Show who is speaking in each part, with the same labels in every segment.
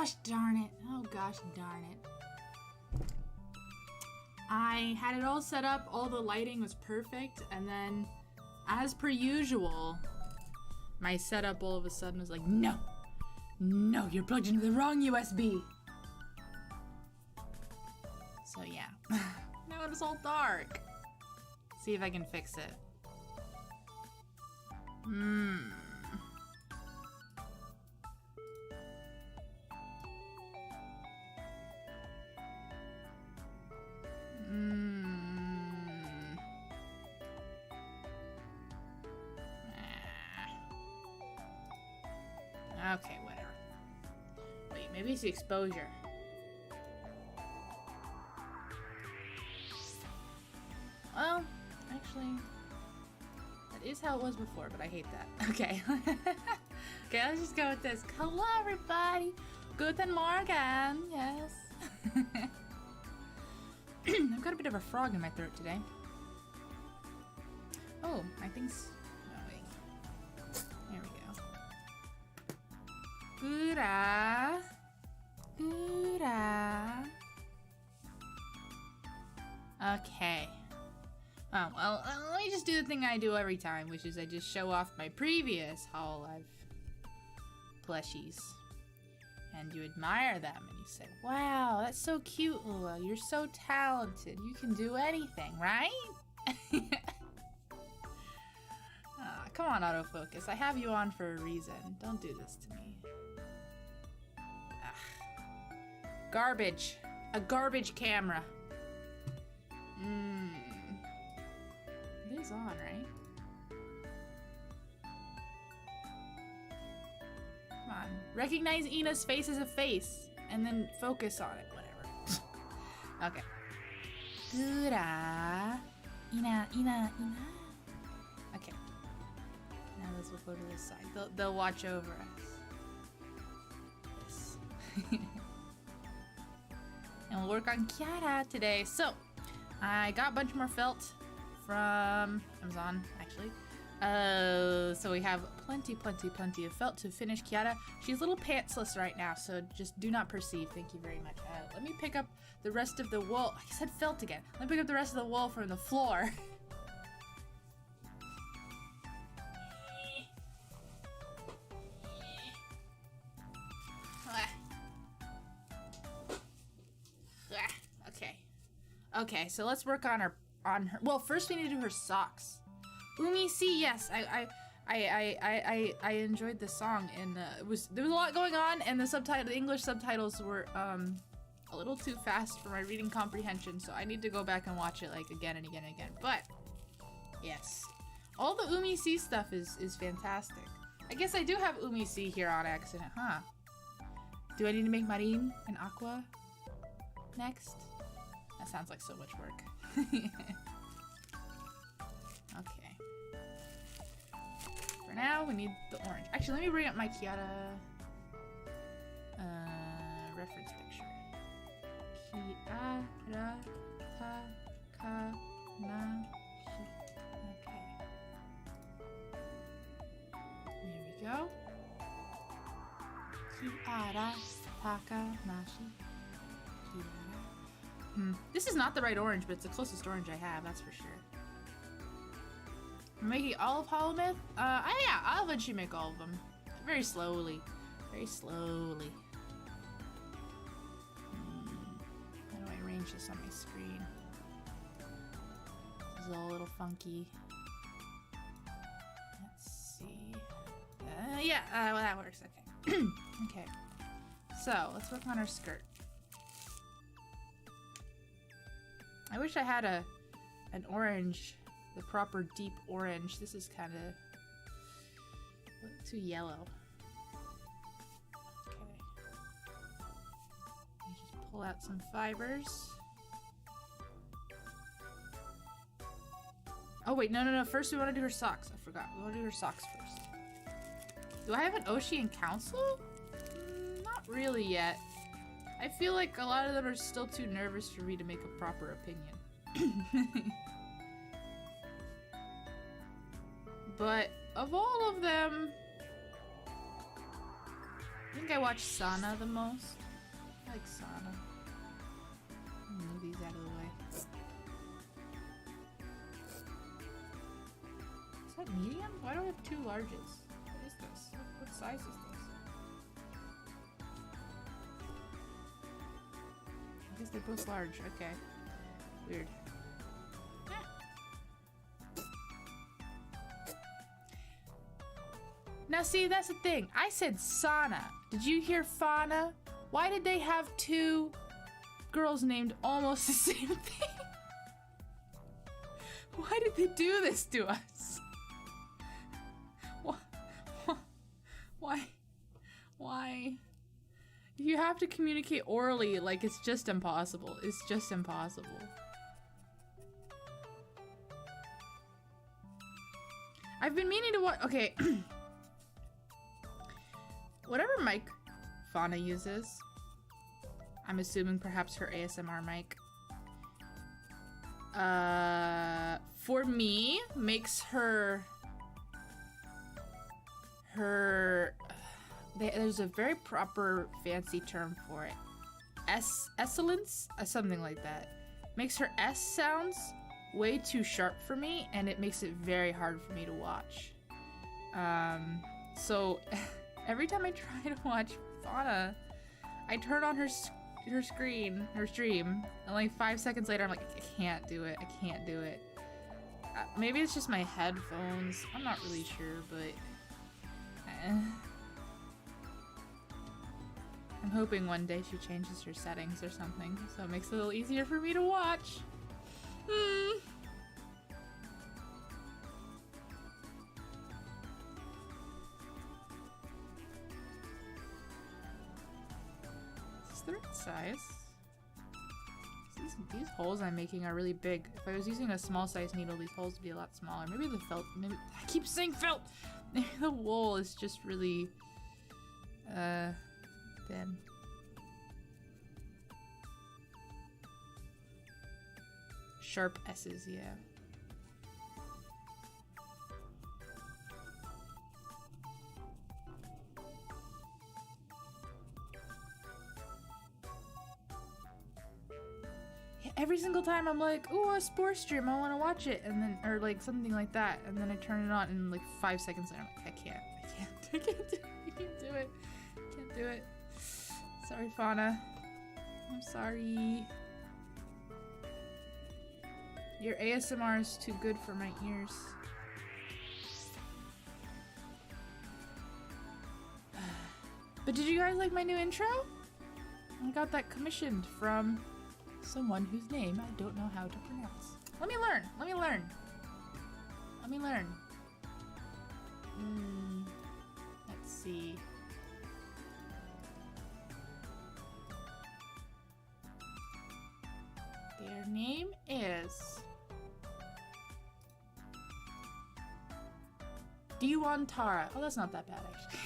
Speaker 1: gosh darn it. Oh gosh darn it. I had it all set up, all the lighting was perfect, and then, as per usual, my setup all of a sudden was like, no, you're plugged into the wrong USB. So yeah, now it's all dark. See if I can fix it. Okay, whatever. Wait, maybe it's the exposure. Well, actually, that is how it was before, but I hate that. Okay. Okay, let's just go with this. Hello, everybody. Guten Morgen. Yes. I've got a bit of a frog in my throat today. Oh, my thing's... No, wait. There we go. Gura. Okay. Oh, well, let me just do the thing I do every time, which is I just show off my previous haul of plushies. And you admire them, and you say, wow, that's so cute, Lula. You're so talented. You can do anything, right? Come on, autofocus. I have you on for a reason. Don't do this to me. Ugh. Garbage. A garbage camera. It is on, right? Come on. Recognize Ina's face as a face, and then focus on it. Whatever. Okay. Gura. Ina. Okay. Now let's go to this side. They'll watch over us. This. And we'll work on Kiara today. So, I got a bunch more felt from Amazon, actually. So we have plenty of felt to finish Kiara. She's a little pantsless right now, so just do not perceive. Thank you very much. Let me pick up the rest of the wool. I said felt again. Let me pick up the rest of the wool from the floor. Okay, so let's work on her. Well, first we need to do her socks. Umi C, yes, I enjoyed the song, and there was a lot going on, and the English subtitles were a little too fast for my reading comprehension, so I need to go back and watch it like again and again and again. But yes, all the Umi C stuff is fantastic. I guess I do have Umi C here on accident, huh? Do I need to make Marine and Aqua next? That sounds like so much work. Okay. For now, we need the orange. Actually, let me bring up my Kiara reference picture. Kiara Takanashi. Okay. There we go. Kiara Takanashi. This is not the right orange, but it's the closest orange I have, that's for sure. I'm making all of Holomyth? Yeah, I'll eventually make all of them. Very slowly. Very slowly. How do I arrange this on my screen? This is all a little funky. Let's see. Well, that works, okay. Okay. So, let's work on our skirt. I wish I had an orange, the proper deep orange. This is kind of too yellow. Okay. Let me just pull out some fibers. Oh wait, no. First we want to do her socks. I forgot. We want to do her socks first. Do I have an Ocean Council? Not really yet. I feel like a lot of them are still too nervous for me to make a proper opinion. But of all of them, I think I watch Sana the most. I like Sana. Move these out of the way. Is that medium? Why do I have two larges? What is this? What size is this? I guess they're both large. Okay. Weird. Now see, that's the thing. I said Sana. Did you hear Fauna? Why did they have two girls named almost the same thing? Why did they do this to us? Why? You have to communicate orally, like it's just impossible. It's just impossible. I've been meaning to watch. Okay. Whatever mic Fauna uses, I'm assuming perhaps her ASMR mic, for me, makes there's a very proper fancy term for it. Excellence? Something like that. Makes her S sounds way too sharp for me, and it makes it very hard for me to watch. So every time I try to watch Fauna, I turn on her stream, and like 5 seconds later I'm like, I can't do it, I can't do it. Maybe it's just my headphones, I'm not really sure, but I'm hoping one day she changes her settings or something, so it makes it a little easier for me to watch. Is this the right size? These holes I'm making are really big. If I was using a small size needle, these holes would be a lot smaller. Maybe the felt, maybe, I keep saying felt! Maybe the wool is just really, thin. Sharp S's, yeah. Every single time I'm like, ooh, a sports stream, I want to watch it, and then, or like something like that, and then I turn it on, and like 5 seconds later, I'm like, I can't do it, can't do it. Sorry, Fauna. I'm sorry. Your ASMR is too good for my ears. But did you guys like my new intro? I got that commissioned from someone whose name I don't know how to pronounce. Let me learn. Let's see. Their name is Diwantara. Oh, that's not that bad, actually.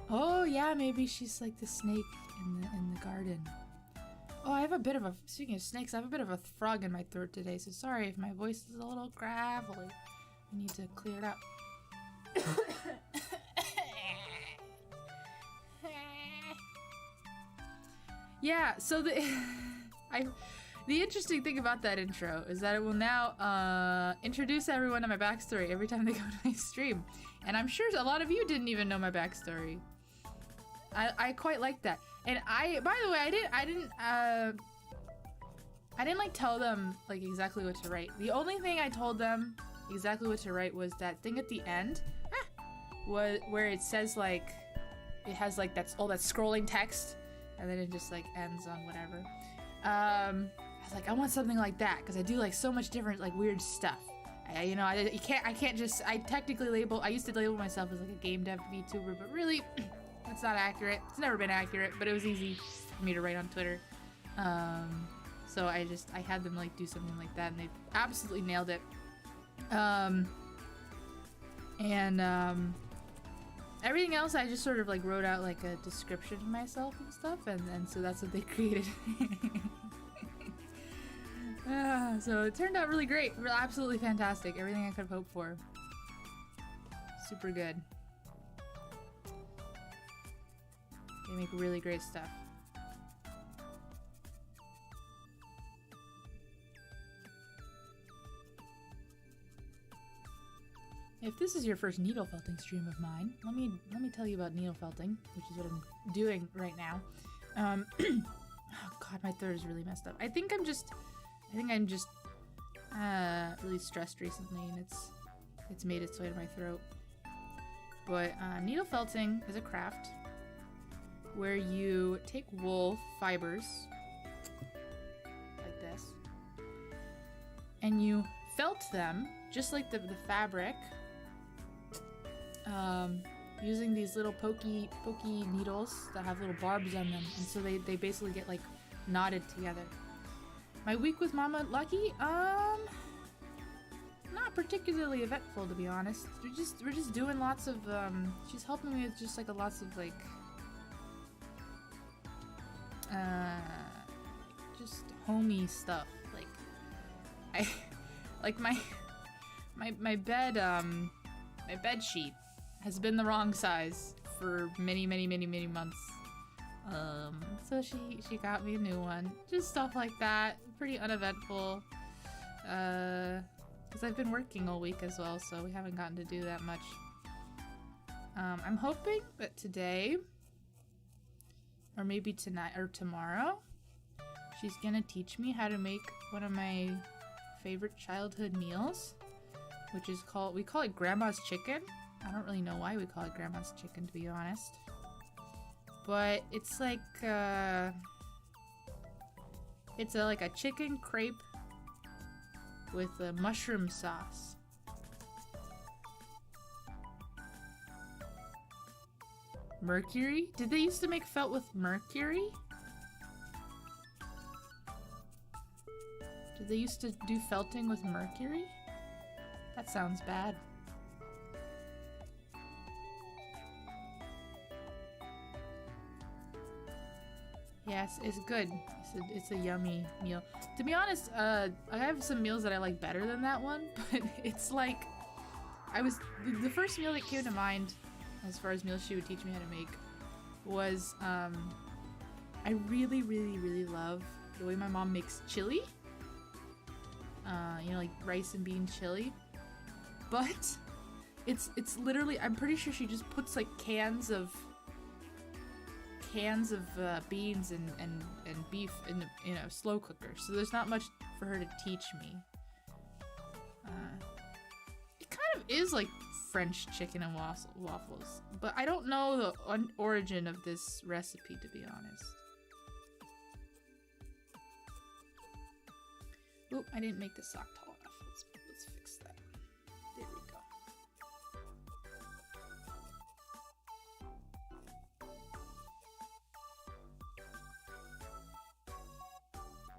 Speaker 1: Oh, yeah, maybe she's like the snake in the garden. Oh, I have a bit of a, speaking of snakes, I have a bit of a frog in my throat today, so sorry if my voice is a little gravelly. I need to clear it up. Yeah, so the interesting thing about that intro is that it will now introduce everyone to my backstory every time they go to my stream. And I'm sure a lot of you didn't even know my backstory. I quite like that. And by the way, I didn't like tell them like exactly what to write. The only thing I told them exactly what to write was that thing at the end, where it says like, it has like all that scrolling text, and then it just like ends on whatever. I was like, I want something like that because I do like so much different like weird stuff. I can't just, I used to label myself as like a game dev VTuber, but really, that's not accurate. It's never been accurate, but it was easy for me to write on Twitter. So I had them like do something like that, and they absolutely nailed it. Everything else I just sort of like wrote out like a description of myself and stuff, and so that's what they created. So it turned out really great, absolutely fantastic, everything I could have hoped for. Super good. They make really great stuff. If this is your first needle felting stream of mine, let me tell you about needle felting, which is what I'm doing right now. Oh god, my throat is really messed up. I think I'm just really stressed recently, and it's made its way to my throat. But needle felting is a craft where you take wool fibers like this, and you felt them just like the fabric. Using these little pokey needles that have little barbs on them, and so they basically get like knotted together. My week with Mama Lucky, not particularly eventful, to be honest. We're just doing lots of she's helping me with just like lots of like just homey stuff. Like I like my bed my bed sheet has been the wrong size for many months. So she got me a new one. Just stuff like that. Pretty uneventful. Because I've been working all week as well, so we haven't gotten to do that much. I'm hoping that today, or maybe tonight or tomorrow, she's gonna teach me how to make one of my favorite childhood meals, which is we call it Grandma's Chicken. I don't really know why we call it Grandma's Chicken, to be honest. But it's like, it's like a chicken crepe with a mushroom sauce. Mercury? Did they used to make felt with mercury? Did they used to do felting with mercury? That sounds bad. Yes, it's good. It's a yummy meal. To be honest, I have some meals that I like better than that one, but it's like, the first meal that came to mind as far as meals she would teach me how to make was, I really love the way my mom makes chili. You know, like rice and bean chili. But it's literally, I'm pretty sure she just puts like cans of beans and beef in the slow cooker, so there's not much for her to teach me. It kind of is like French chicken and waffles, but I don't know the origin of this recipe, to be honest. Oop, I didn't make the sock tall enough. Let's fix that. There we go.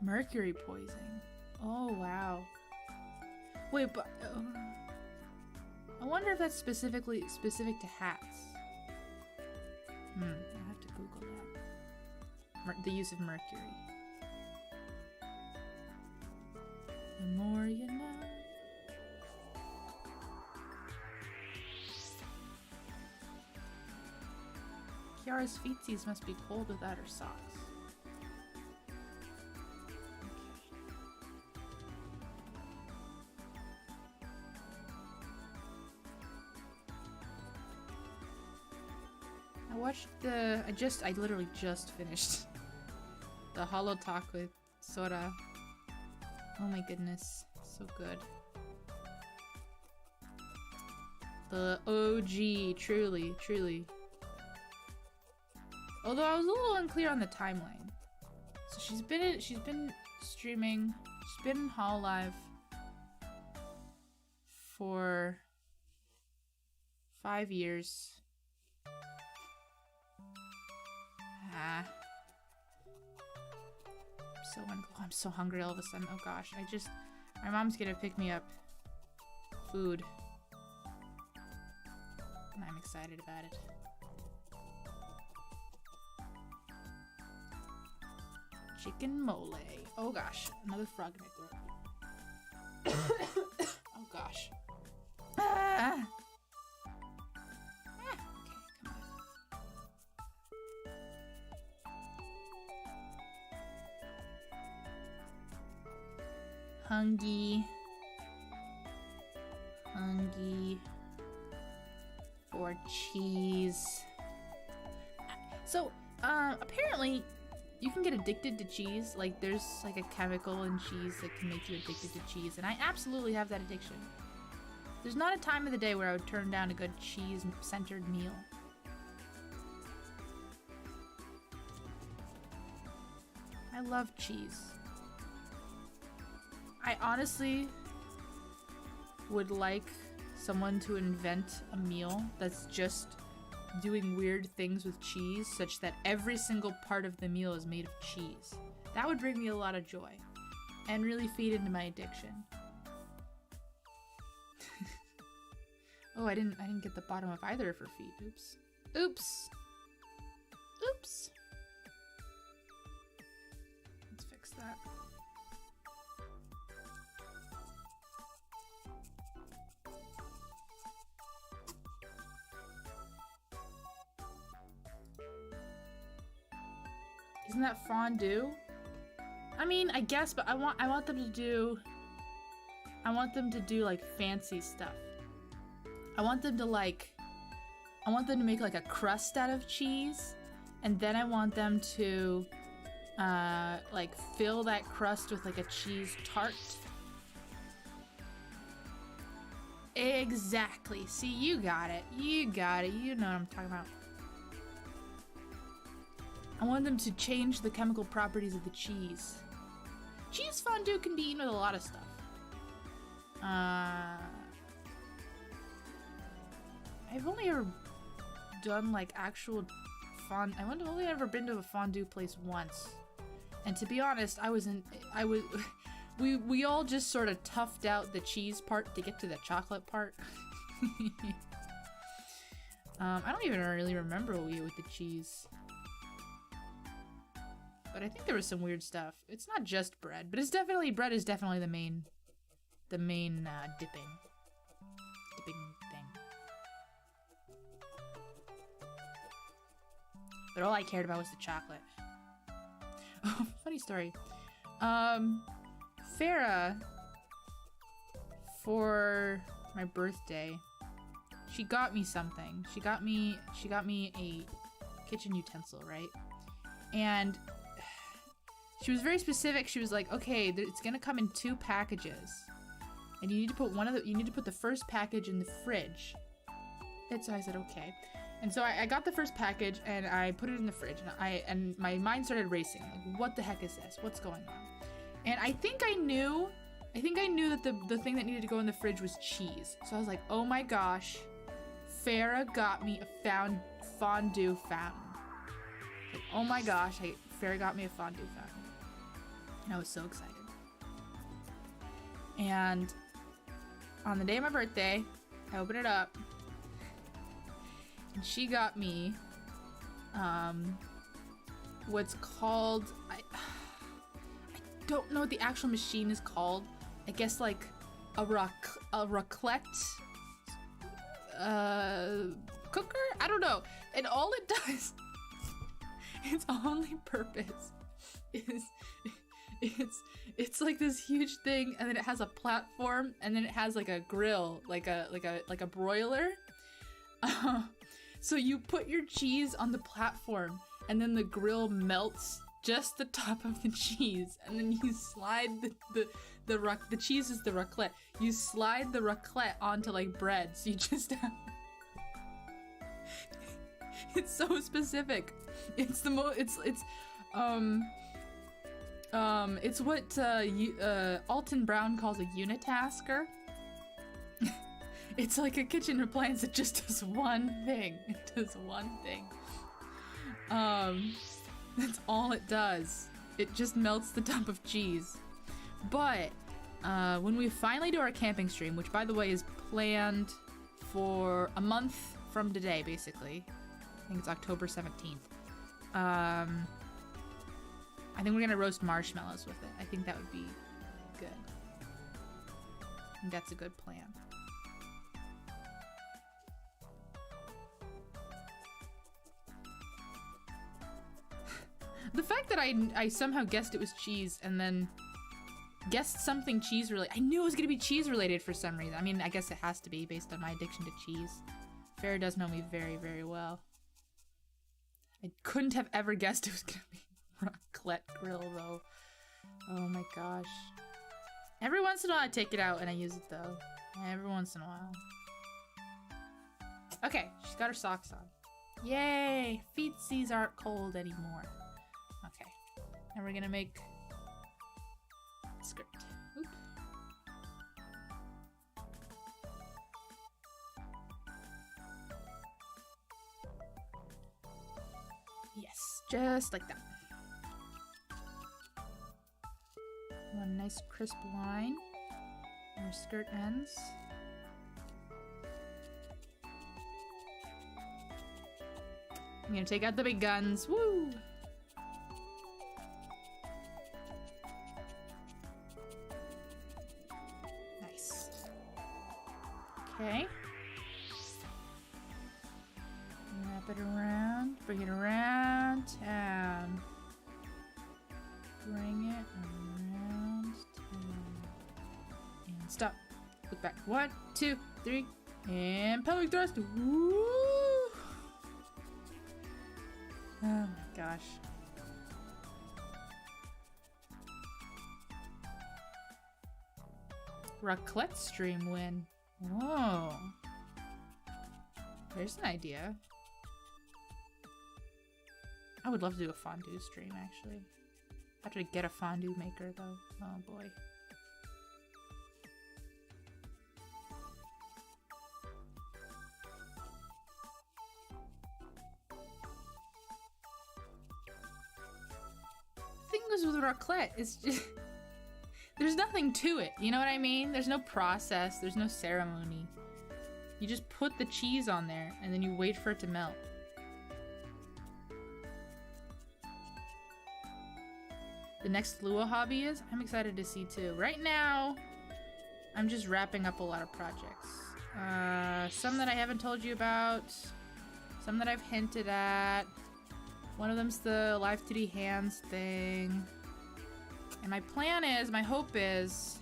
Speaker 1: Mercury poisoning. Oh, wow. Wait, but I wonder if that's specific to hats. I have to Google that. The use of mercury. The more you know. Kiara's feetsies must be cold without her socks. I literally just finished the Hollow Talk with Sora. Oh my goodness, so good. The OG, truly. Although I was a little unclear on the timeline. So she's been streaming, she's been in Hololive for 5 years. I'm so hungry all of a sudden. Oh gosh, my mom's gonna pick me up food. And I'm excited about it. Chicken mole. Oh gosh, another frog in my throat. Oh gosh. Hungry for cheese. So, apparently you can get addicted to cheese. Like, there's like a chemical in cheese that can make you addicted to cheese, and I absolutely have that addiction. There's not a time of the day where I would turn down a good cheese-centered meal. I love cheese. I honestly would like someone to invent a meal that's just doing weird things with cheese, such that every single part of the meal is made of cheese. That would bring me a lot of joy and really feed into my addiction. Oh, I didn't get the bottom of either of her feet. Oops. Oops. Oops. Let's fix that. Isn't that fondue? I mean, I guess, but I want them to do like fancy stuff. I want them to make like a crust out of cheese, and then I want them to like fill that crust with like a cheese tart. Exactly. See, you got it. You got it. You know what I'm talking about. I want them to change the chemical properties of the cheese. Cheese fondue can be eaten with a lot of stuff. I've only ever done like actual I've only ever been to a fondue place once. And to be honest, we all just sort of toughed out the cheese part to get to the chocolate part. I don't even really remember what we ate with the cheese. But I think there was some weird stuff. It's not just bread, but bread is definitely the main dipping thing. But all I cared about was the chocolate. Oh, funny story. Farah, for my birthday, she got me something. She got me a kitchen utensil, right? And she was very specific. She was like, okay, it's gonna come in 2 packages, and you need to put the first package in the fridge. And so I said, okay. And so I got the first package and I put it in the fridge, and my mind started racing. Like, what the heck is this? What's going on? And I think I knew that the thing that needed to go in the fridge was cheese. So I was like, oh my gosh, Farah got me a fondue fountain. Like, oh my gosh, Farah got me a fondue fountain. And I was so excited. And on the day of my birthday, I opened it up, and she got me what's called, I don't know what the actual machine is called. I guess like a raclette cooker? I don't know. And all it does, its only purpose is it's like this huge thing, and then it has a platform, and then it has like a grill, like a broiler. So you put your cheese on the platform, and then the grill melts just the top of the cheese, and then you slide the cheese is the raclette. You slide the raclette onto like bread, so you just have it's so specific. It's what Alton Brown calls a unitasker. It's like a kitchen appliance that just does one thing. It does one thing. That's all it does. It just melts the top of cheese. But when we finally do our camping stream, which by the way is planned for a month from today, basically. I think it's October 17th. I think we're gonna roast marshmallows with it. I think that would be good. I think that's a good plan. The fact that I somehow guessed it was cheese, and then guessed something cheese related. I knew it was gonna be cheese related for some reason. I mean, I guess it has to be based on my addiction to cheese. Farrah does know me very, very well. I couldn't have ever guessed it was gonna be raclette grill though. Oh my gosh. Every once in a while I take it out and I use it though. Every once in a while. Okay, she's got her socks on. Yay! Feetsies aren't cold anymore. Okay. And we're gonna make a skirt. Oop. Yes, just like that. One nice crisp line. Our skirt ends. I'm gonna take out the big guns. Woo! Nice. Okay. Wrap it around. Bring it around town. Bring it around town. And stop. Look back. 1, 2, 3. And pelvic thrust. Woo! Oh my gosh. Raclette stream win. Whoa. There's an idea. I would love to do a fondue stream, actually. I have to get a fondue maker, though. Oh boy. With raclette, it's just there's nothing to it, you know what I mean? There's no process, there's no ceremony. You just put the cheese on there and then you wait for it to melt. The next Lua hobby is? I'm excited to see too. Right now, I'm just wrapping up a lot of projects. Some that I haven't told you about, some that I've hinted at. One of them's the Live 2D hands thing. And my plan is, my hope is,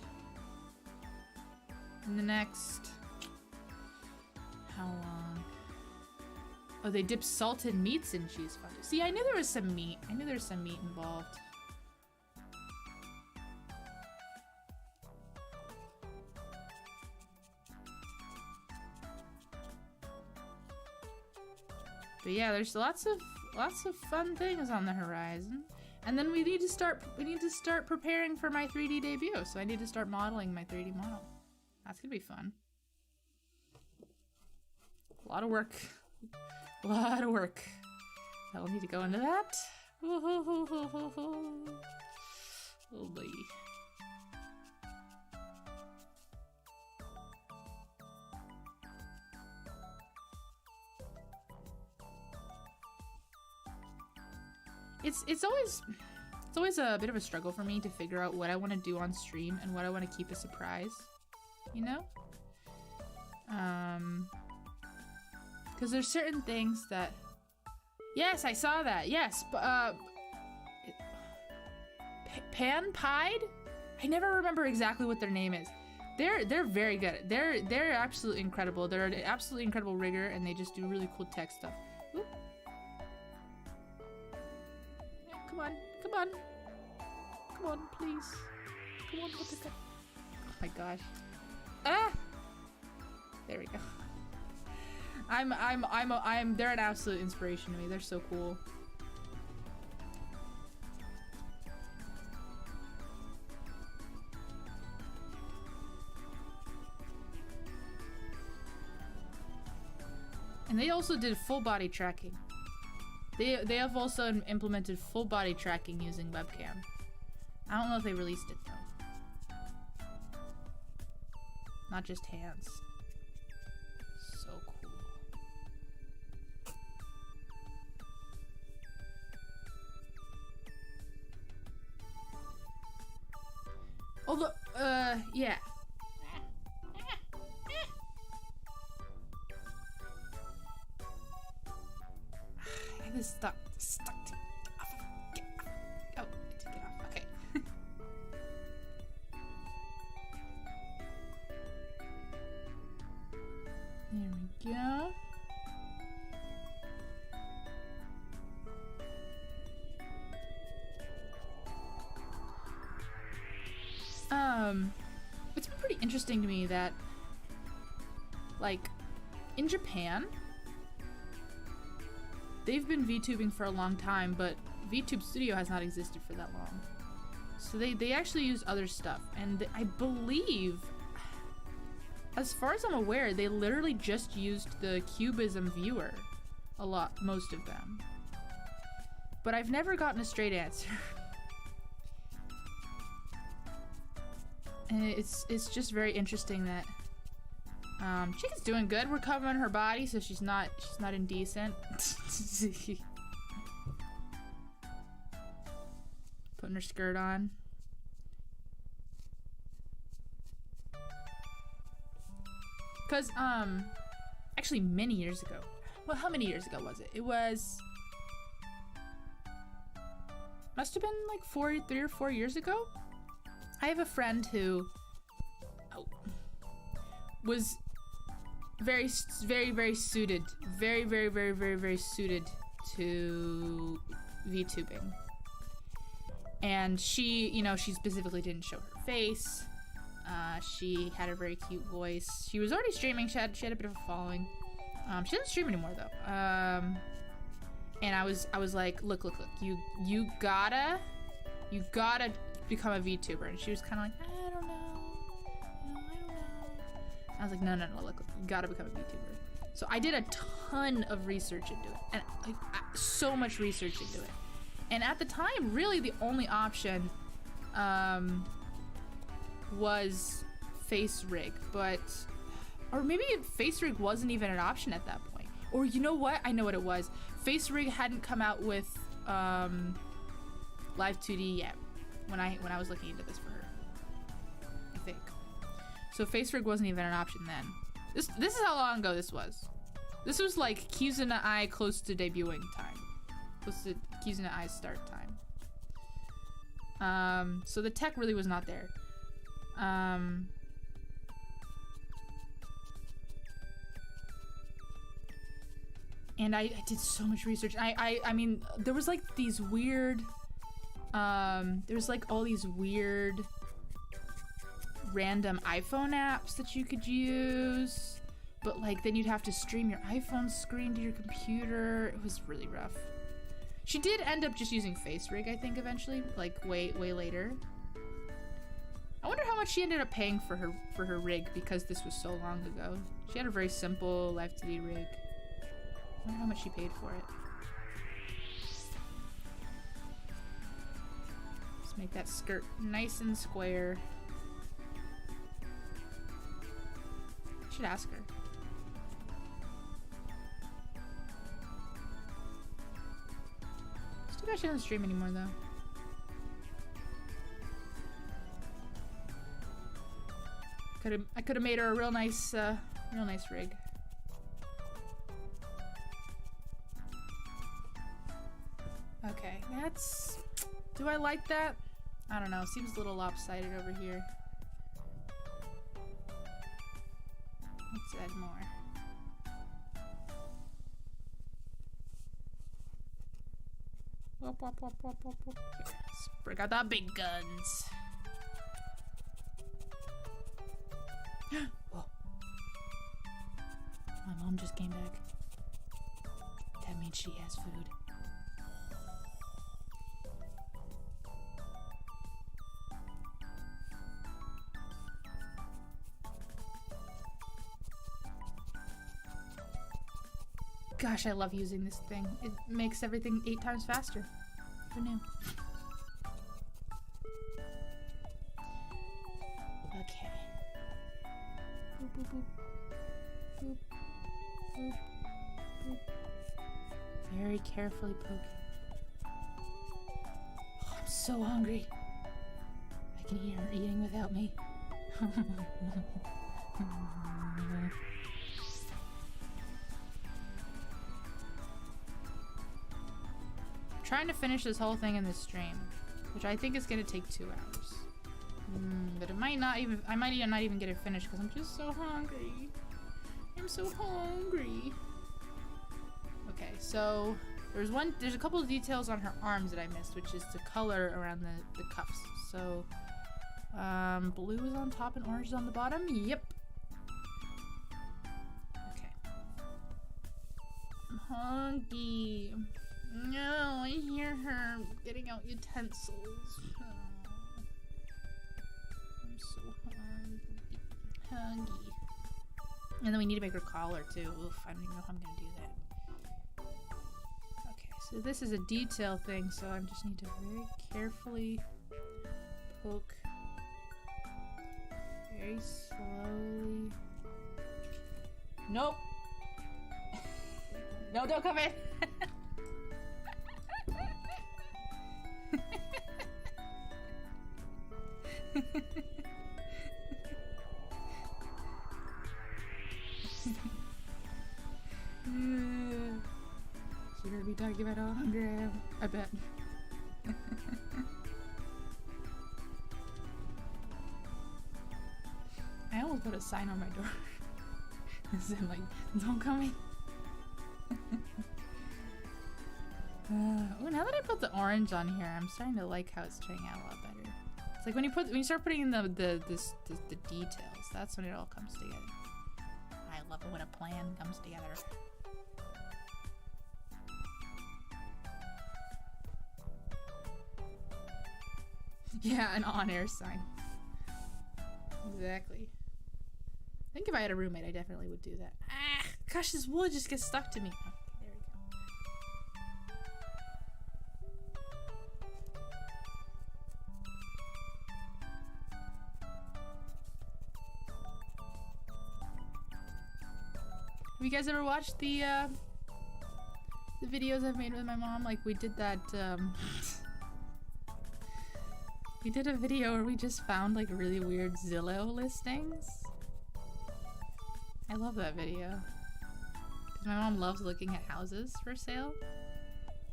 Speaker 1: in the next, how long? Oh, they dip salted meats in cheese fondue. See, I knew there was some meat. I knew there was some meat involved. But yeah, there's lots of fun things on the horizon. And then we need to start preparing for my 3D debut. So I need to start modeling my 3D model. That's gonna be fun. A lot of work. A lot of work. I will need to go into that. Oh boy. It's always a bit of a struggle for me to figure out what I want to do on stream and what I want to keep a surprise, you know? Because there's certain things that... Yes, I saw that. Yes, Pan Pied? I never remember exactly what their name is. They're very good. They're absolutely incredible. They're an absolutely incredible rigger, and they just do really cool tech stuff. Oop. Come on, come on. Come on, please. Come on, what the fuck? Oh my gosh. Ah! There we go. They're an absolute inspiration to me. They're so cool. And they also did full body tracking. They have also implemented full body tracking using webcam. I don't know if they released it though. Not just hands. So cool. Although, yeah. I was stuck. Get off. Oh, I did get off. Okay. it's pretty interesting to me that, like, in Japan, they've been VTubing for a long time, but VTube Studio has not existed for that long. So they actually use other stuff, and I believe, as far as I'm aware, they literally just used the Cubism viewer a lot, most of them. But I've never gotten a straight answer. And it's just very interesting that Chicken's doing good. We're covering her body so she's not indecent. Putting her skirt on. Cause actually many years ago. Well, how many years ago was it? It was must have been like 3 or 4 years ago. I have a friend who was very suited, very suited to VTubing. And she, you know, she specifically didn't show her face. She had a very cute voice. She was already streaming. She had a bit of a following. She doesn't stream anymore though. And I was like, look, you gotta become a VTuber. And she was kind of like, I don't know. I was like, no, look, you gotta become a VTuber. So I did a ton of research into it, and like so much research into it. And at the time, really the only option was face rig, or maybe face rig wasn't even an option at that point. Or you know what? I know what it was. Face rig hadn't come out with Live 2D yet when I was looking into this for her, I think. So face rig wasn't even an option then. This is how long ago this was. This was like Kizuna-ai close to debuting time. Close to Kizuna-ai's start time. So the tech really was not there. And I did so much research. I mean, there was like these weird, there was like all these weird random iPhone apps that you could use, but like then you'd have to stream your iPhone screen to your computer. It was really rough. She did end up just using face rig, I think, eventually, like way later. I wonder how much she ended up paying for her rig, because this was so long ago. She had a very simple Live 2D rig. I wonder how much she paid for it. Let's make that skirt nice and square. I should ask her. It's too bad she doesn't stream anymore though. I could have made her a real nice rig. Okay, that's... Do I like that? I don't know, seems a little lopsided over here. Let's add more. Whoop, whoop, whoop, whoop, whoop, whoop. Here, let's break out the big guns. Whoa. My mom just came back. That means she has food. Gosh, I love using this thing. It makes everything 8 times faster. Who knew? Okay. Boop, boop, boop. Boop, boop, boop. Very carefully poking. Oh, I'm so hungry. I can hear her eating without me. Trying to finish this whole thing in this stream, which I think is gonna take 2 hours. But it might not even, I might not even get it finished because I'm just so hungry. I'm so hungry. Okay, so there's a couple of details on her arms that I missed, which is the color around the cuffs. So Blue is on top and orange is on the bottom. Yep. Okay. I'm hungry. No, I hear her getting out utensils. Oh. I'm so hungry. And then we need to make her collar too. Oof, I don't even know how I'm gonna do that. Okay, so this is a detail thing, so I just need to very carefully poke very slowly. Nope. No, don't come in. She's gonna be talking about how hungry I am, I bet. I almost put a sign on my door. It said like, don't come in. Oh, now that I put the orange on here, I'm starting to like how it's turning out a lot better. It's like when you start putting in the details, that's when it all comes together. I love it when a plan comes together. Yeah, an on-air sign. Exactly. I think if I had a roommate, I definitely would do that. Ah, gosh, this wool just gets stuck to me. Oh, there we go. Have you guys ever watched the videos I've made with my mom? Like, we did that, we did a video where we just found like really weird Zillow listings. I love that video. Because my mom loves looking at houses for sale.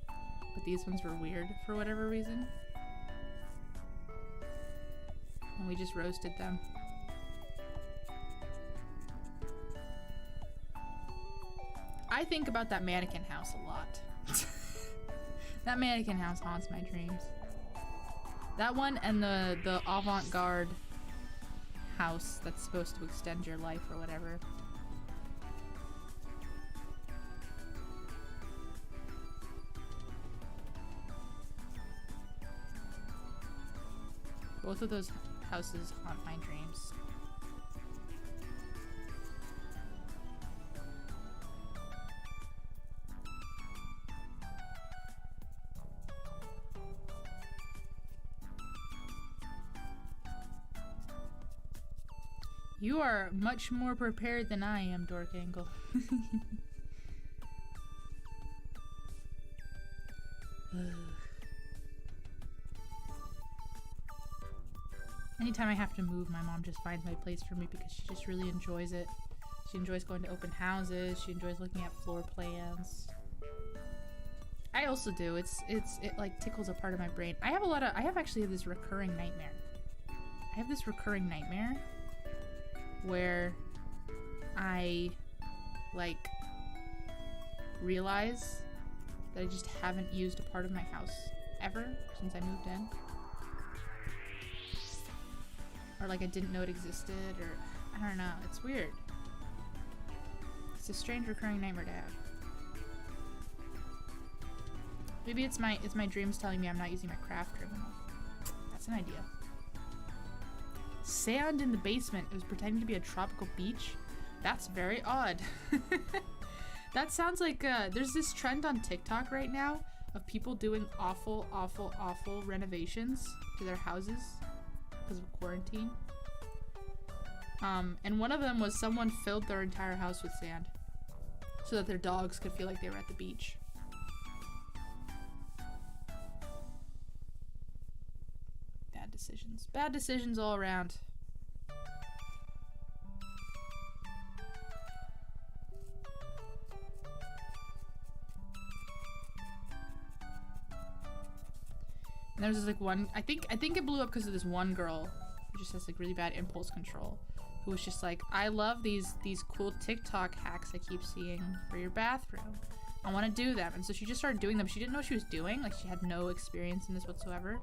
Speaker 1: But these ones were weird for whatever reason. And we just roasted them. I think about that mannequin house a lot. That mannequin house haunts my dreams. That one and the avant-garde house that's supposed to extend your life or whatever. Both of those houses haunt my dreams. You are much more prepared than I am, Dork Angle. Anytime I have to move, my mom just finds my place for me because she just really enjoys it. She enjoys going to open houses. She enjoys looking at floor plans. I also do. It like tickles a part of my brain. I have actually this recurring nightmare. I have this recurring nightmare where I like realize that I just haven't used a part of my house ever since I moved in. Or like I didn't know it existed, or I don't know, it's weird. It's a strange recurring nightmare to have. Maybe it's my dreams telling me I'm not using my craft room enough. That's an idea. Sand in the basement. It was pretending to be a tropical beach. That's very odd. That sounds like there's this trend on TikTok right now of people doing awful renovations to their houses because of quarantine. And one of them was someone filled their entire house with sand so that their dogs could feel like they were at the beach. Bad decisions all around. And there's this like one, I think it blew up because of this one girl who just has like really bad impulse control, who was just like, I love these cool TikTok hacks I keep seeing for your bathroom. I want to do them. And so she just started doing them. She didn't know what she was doing. Like, she had no experience in this whatsoever.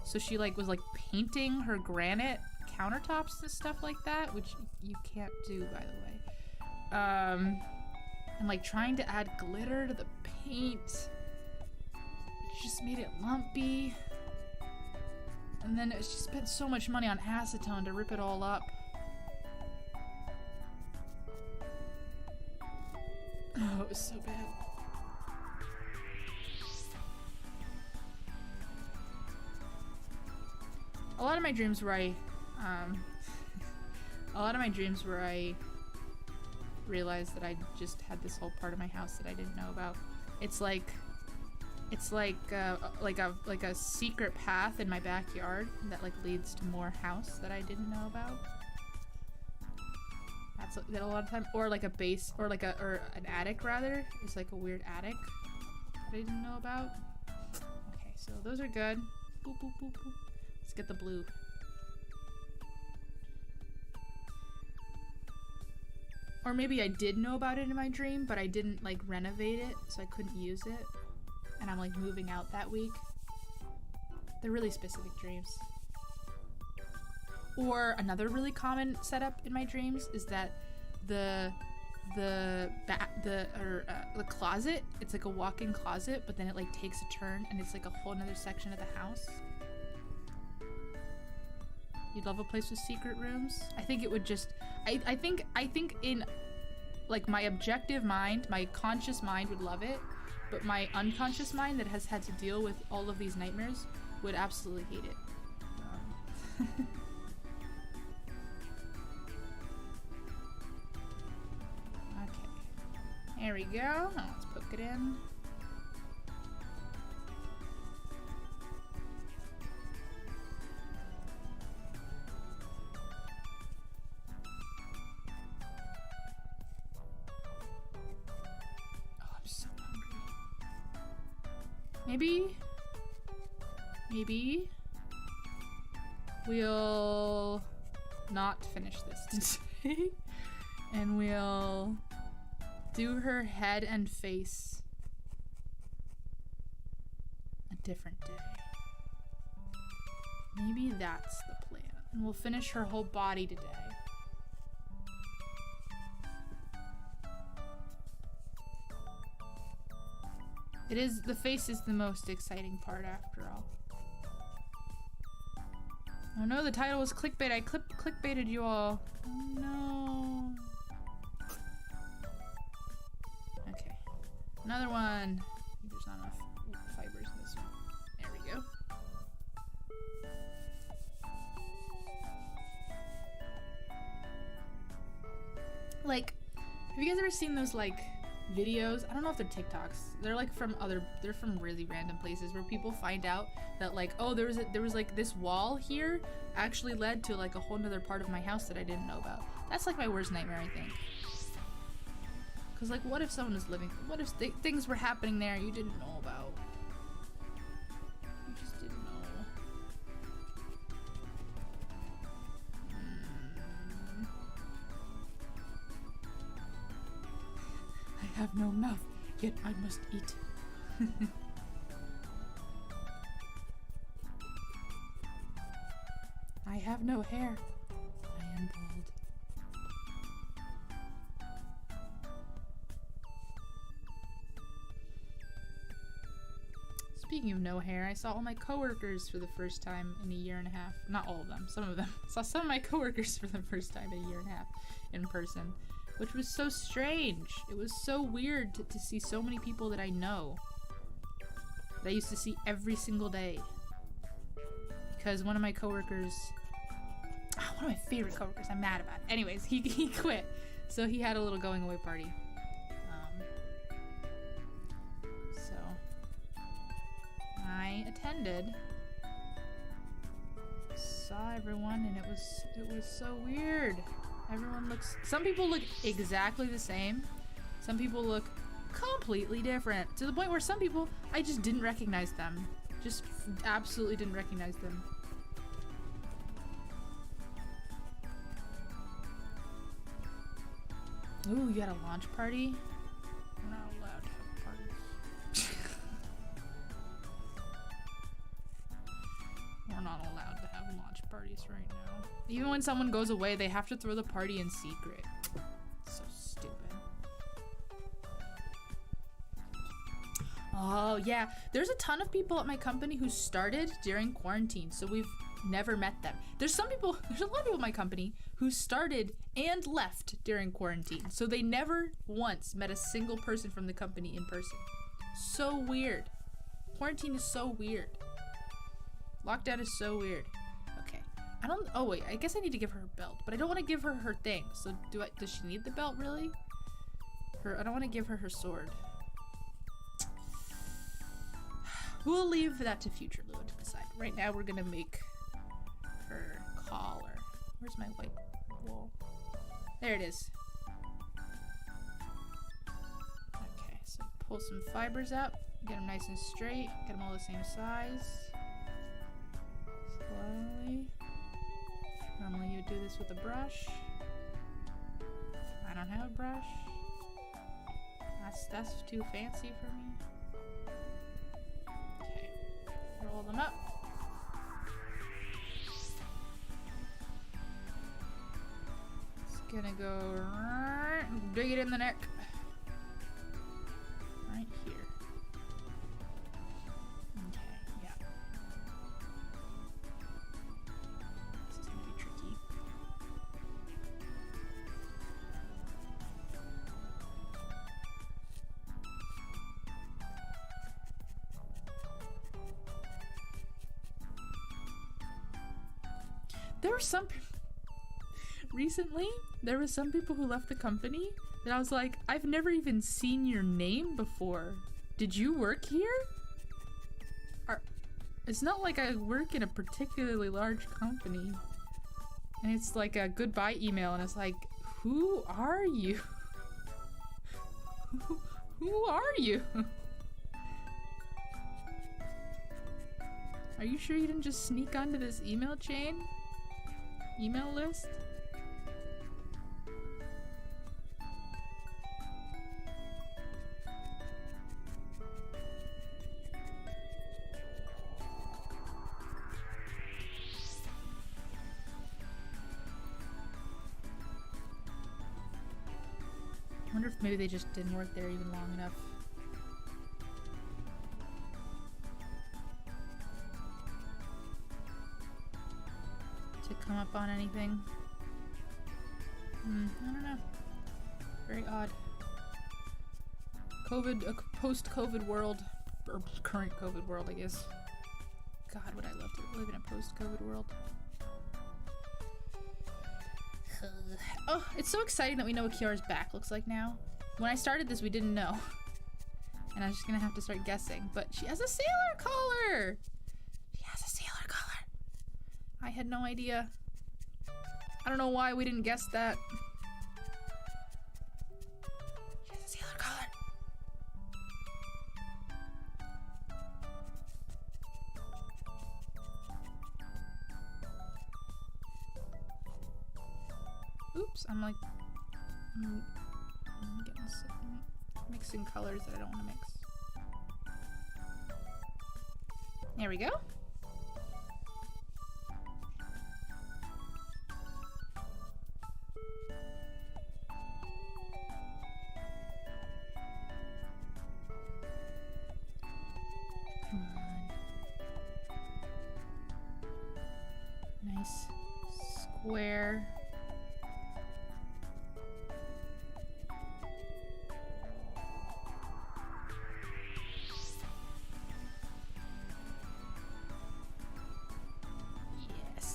Speaker 1: So she like was like painting her granite countertops and stuff like that, which you can't do, by the way. And like trying to add glitter to the paint. It just made it lumpy. And then she spent so much money on acetone to rip it all up. Oh, it was so bad. A lot of my dreams where I realized that I just had this whole part of my house that I didn't know about. It's like a secret path in my backyard that like leads to more house that I didn't know about. That's a lot of time, or like a base, or like an attic rather. It's like a weird attic that I didn't know about. Okay, so those are good. Boop, boop, boop, boop. Let's get the blue. Or maybe I did know about it in my dream, but I didn't like renovate it, so I couldn't use it. And I'm like moving out that week. They're really specific dreams. Or another really common setup in my dreams is that the closet, it's like a walk-in closet, but then it like takes a turn and it's like a whole nother section of the house. You'd love a place with secret rooms? I think it would just, I think in like my objective mind, my conscious mind would love it, but my unconscious mind that has had to deal with all of these nightmares would absolutely hate it. Okay, there we go. Now let's poke it in. Maybe we'll not finish this today and we'll do her head and face a different day. Maybe that's the plan. And we'll finish her whole body today. The face is the most exciting part after all. Oh no, the title was clickbait. I clickbaited you all. Oh no. Okay. Another one. I think there's not enough fibers in this one. There we go. Like, have you guys ever seen those like videos? I don't know if they're TikToks. They're like they're from really random places where people find out that like, oh, there was like this wall here actually led to like a whole nother part of my house that I didn't know about. That's like my worst nightmare, I think. Cause like, what if someone was living? What if things were happening there you didn't know about? You just didn't know. I have no mouth, yet I must eat. I have no hair. I am bald. Speaking of no hair, I saw all my coworkers for the first time in a year and a half. Not all of them, some of them. I saw some of my coworkers for the first time in a year and a half in person, which was so strange. It was so weird to see so many people that I know, that I used to see every single day. Because one of my coworkers, one of my favorite coworkers, I'm mad about it. Anyways, he quit. So he had a little going away party. So I attended, saw everyone, and it was so weird. Some people look exactly the same. Some people look completely different. To the point where some people, I just didn't recognize them. Just absolutely didn't recognize them. Ooh, you had a launch party? We're not allowed to have parties. We're right now. Even when someone goes away, they have to throw the party in secret. So stupid. Oh yeah, there's a ton of people at my company who started during quarantine, so we've never met them. There's a lot of people at my company who started and left during quarantine, so they never once met a single person from the company in person. So weird. Quarantine is so weird. Lockdown is so weird. Okay. Oh wait, I guess I need to give her a belt, but I don't want to give her her thing. So does she need the belt really? I don't want to give her her sword. We'll leave that to future Lua to decide. Right now we're gonna make her collar. Where's my white wool? There it is. Okay, so pull some fibers up, get them nice and straight, get them all the same size. Slowly. Normally you would do this with a brush. I don't have a brush. That's too fancy for me. Okay, roll them up. Gonna go right, dig it in the neck. Right here. Okay, yeah. This is gonna be tricky. There were some recently, there were some people who left the company that I was like, I've never even seen your name before. Did you work here? It's not like I work in a particularly large company. And it's like a goodbye email and it's like, who are you? Who are you? Are you sure you didn't just sneak onto this email chain? Email list? I wonder if maybe they just didn't work there even long enough. To come up on anything. I don't know. Very odd. A post-COVID world. Or current COVID world, I guess. God, would I love to live in a post-COVID world. Oh, it's so exciting that we know what Kiara's back looks like now. When I started this, we didn't know. And I was just gonna have to start guessing. But she has a sailor collar! She has a sailor collar. I had no idea. I don't know why we didn't guess that. She has a sailor collar. Oops, I'm getting mixing colors that I don't want to mix. There we go. Come on. Nice square.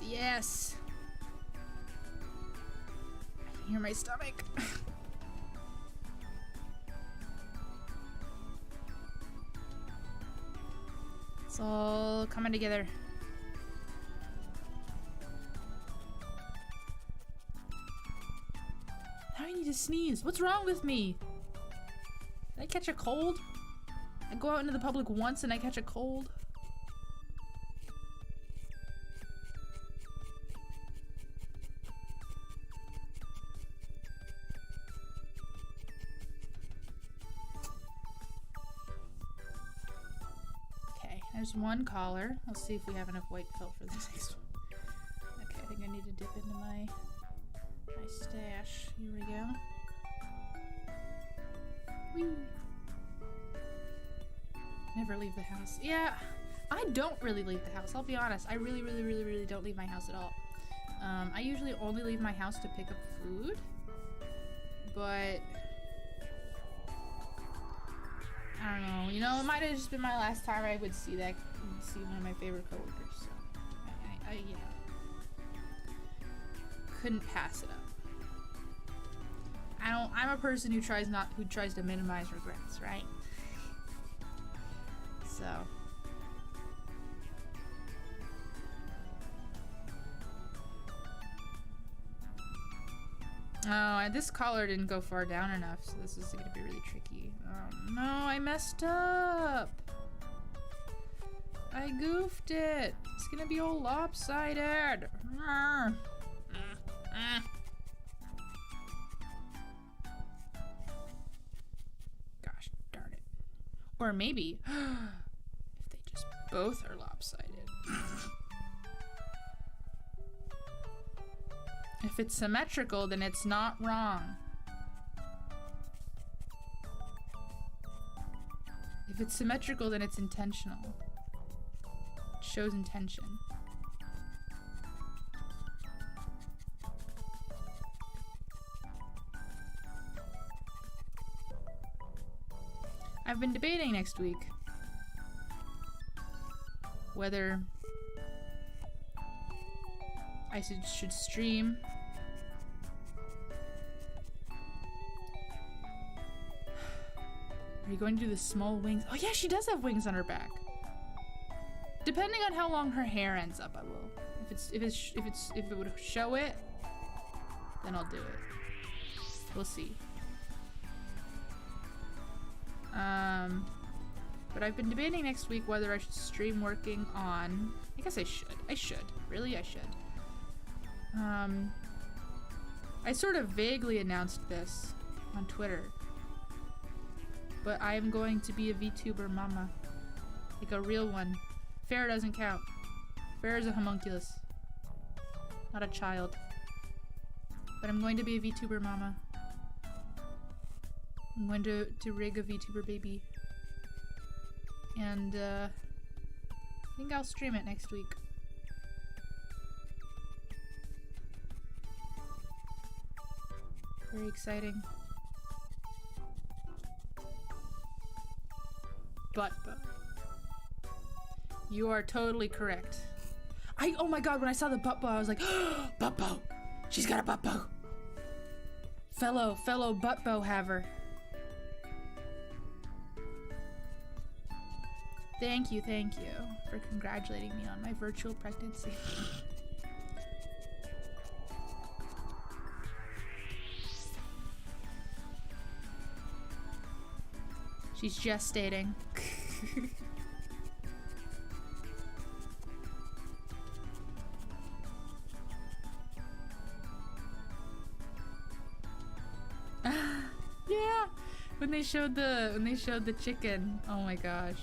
Speaker 1: Yes. I can hear my stomach. It's all coming together. Now I need to sneeze. What's wrong with me? Did I catch a cold? I go out into the public once and I catch a cold. There's one collar. Let's see if we have enough white felt for this next one. Okay, I think I need to dip into my stash. Here we go. Whee. Never leave the house. Yeah, I don't really leave the house. I'll be honest. I really don't leave my house at all. I usually only leave my house to pick up food, but I don't know. You know, it might have just been my last time I would see one of my favorite coworkers. So I you know, couldn't pass it up. I'm a person who tries to minimize regrets, right? So. Oh, this collar didn't go far down enough, so this is gonna be really tricky. Oh no, I messed up! I goofed it! It's gonna be all lopsided! Gosh darn it. Or maybe, if they just both are lopsided. If it's symmetrical, then it's not wrong. If it's symmetrical, then it's intentional. It shows intention. I've been debating next week whether I should stream Are you going to do the small wings? Oh yeah, she does have wings on her back. Depending on how long her hair ends up, I will. If it would show it, then I'll do it. We'll see. But I've been debating next week whether I should stream working on. I guess I should. I should. Really, I should. I sort of vaguely announced this on Twitter. But I am going to be a VTuber mama. Like a real one. Fair doesn't count. Fair is a homunculus. Not a child. But I'm going to be a VTuber mama. I'm going to rig a VTuber baby. And I think I'll stream it next week. Very exciting. Butt bow. You are totally correct. Oh my god, when I saw the butt bow, I was like, oh, butt bow! She's got a butt bow! Fellow butt bow haver. Thank you for congratulating me on my virtual pregnancy. She's gestating. Yeah, when they showed the chicken. Oh my gosh.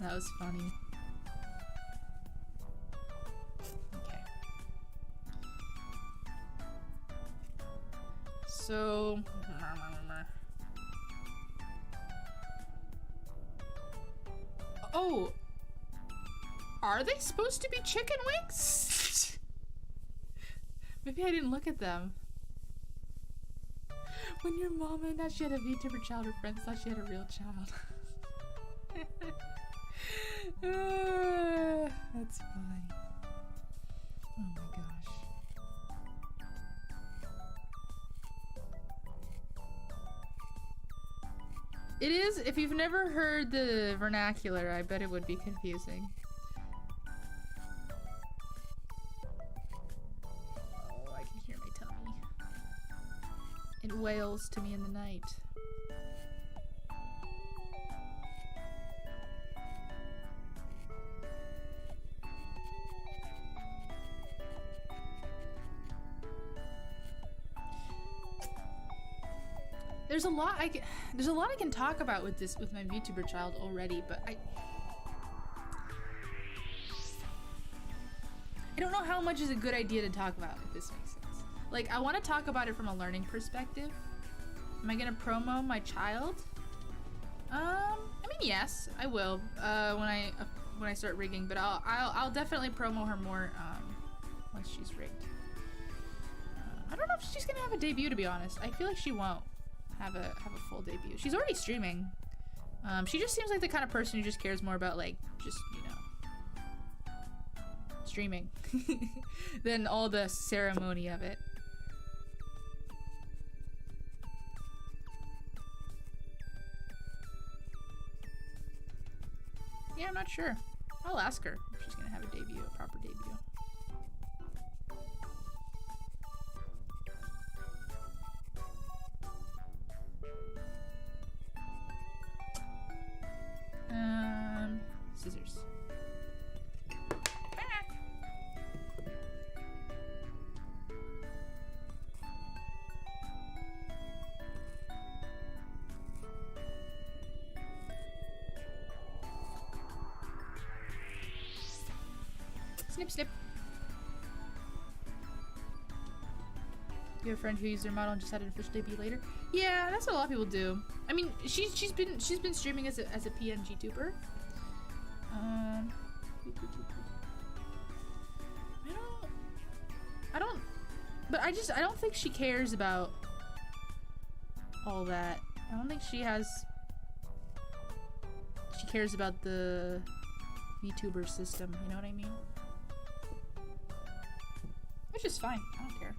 Speaker 1: That was funny. Okay. So oh, are they supposed to be chicken wings? Maybe I didn't look at them. When your mama and she had a VTuber child, her friends thought she had a real child. That's funny. Oh my gosh. It is, if you've never heard the vernacular, I bet it would be confusing. Oh, I can hear my tummy. It wails to me in the night. There's a lot I can talk about with my VTuber child already, but I don't know how much is a good idea to talk about, if this makes sense. Like, I want to talk about it from a learning perspective. Am I gonna promo my child? I mean, yes, I will. When I start rigging, but I'll definitely promo her more once she's rigged. I don't know if she's gonna have a debut, to be honest. I feel like she won't have a full debut. She's already streaming. She just seems like the kind of person who just cares more about, like, just, you know, streaming than all the ceremony of it. Yeah, I'm not sure. I'll ask her if she's gonna have a debut, a proper debut. Scissors. Snip, snip. You have a friend who used their model and just had an official debut later? Yeah, that's what a lot of people do. I mean, she's been streaming as a PNG tuber. But I don't think she cares about all that. I don't think she cares about the VTuber system, you know what I mean? Which is fine, I don't care.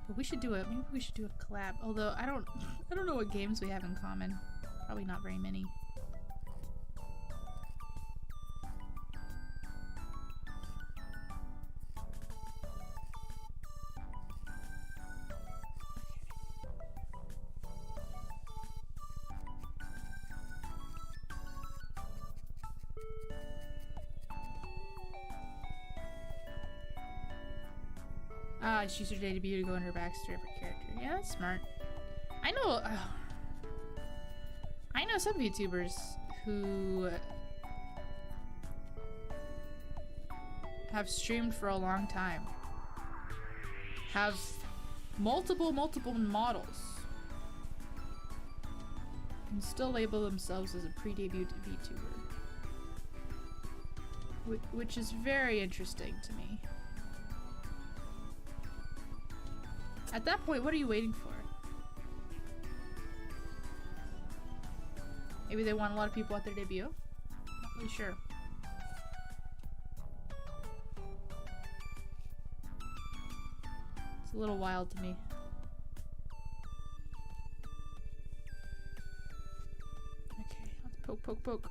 Speaker 1: But we should do maybe we should do a collab. Although I don't know what games we have in common. Probably not very many. She used her debut to go in her backstory of her character. Yeah, that's smart. I know some VTubers who have streamed for a long time, have multiple models, and still label themselves as a pre-debut VTuber, which is very interesting to me. At that point, what are you waiting for? Maybe they want a lot of people at their debut? Not really sure. It's a little wild to me. Okay, let's poke.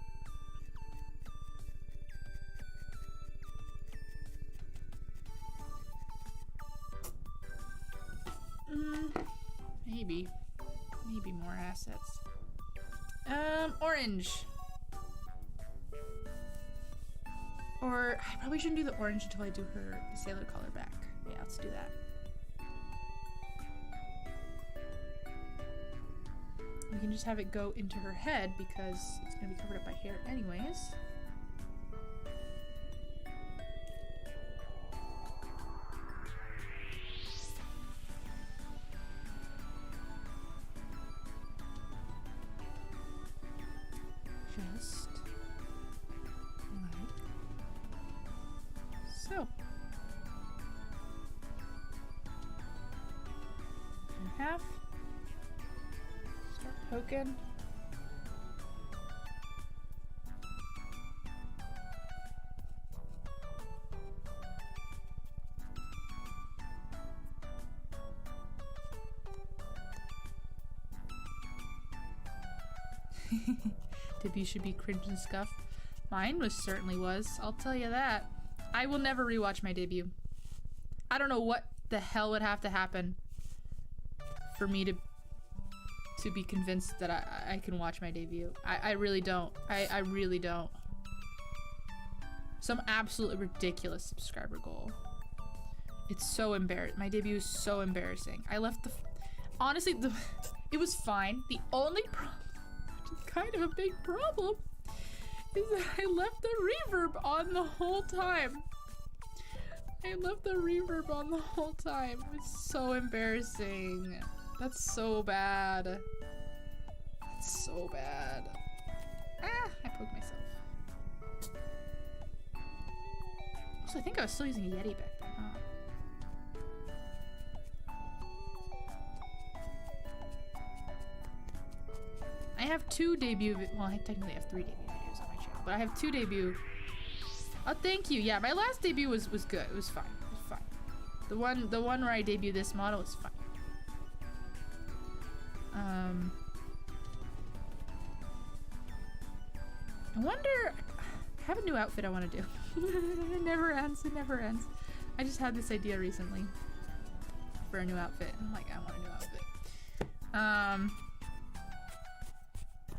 Speaker 1: Maybe more assets. Orange. Or I probably shouldn't do the orange until I do her sailor color back. Yeah, let's do that. We can just have it go into her head because it's gonna be covered up by hair anyways. Poking. Debut should be cringe and scuff. Mine certainly was, I'll tell you that. I will never rewatch my debut. I don't know what the hell would have to happen for me to to be convinced that I can watch my debut. I really don't. I really don't. Some absolutely ridiculous subscriber goal. It's so embarrassing. My debut is so embarrassing. I left the... Honestly, it was fine. The only problem, which is kind of a big problem, is that I left the reverb on the whole time. I left the reverb on the whole time. It's so embarrassing. That's so bad. That's so bad. Ah, I poked myself. Also, I think I was still using a Yeti back then, huh? I have 2 debut, well, I technically have 3 debut videos on my channel, but I have 2 debut. Oh, thank you. Yeah, my last debut was good. It was fine. It was fine. The one where I debuted this model is fine. I wonder, I have a new outfit I want to do. It never ends. It never ends. I just had this idea recently for a new outfit. I'm like, I want a new outfit. I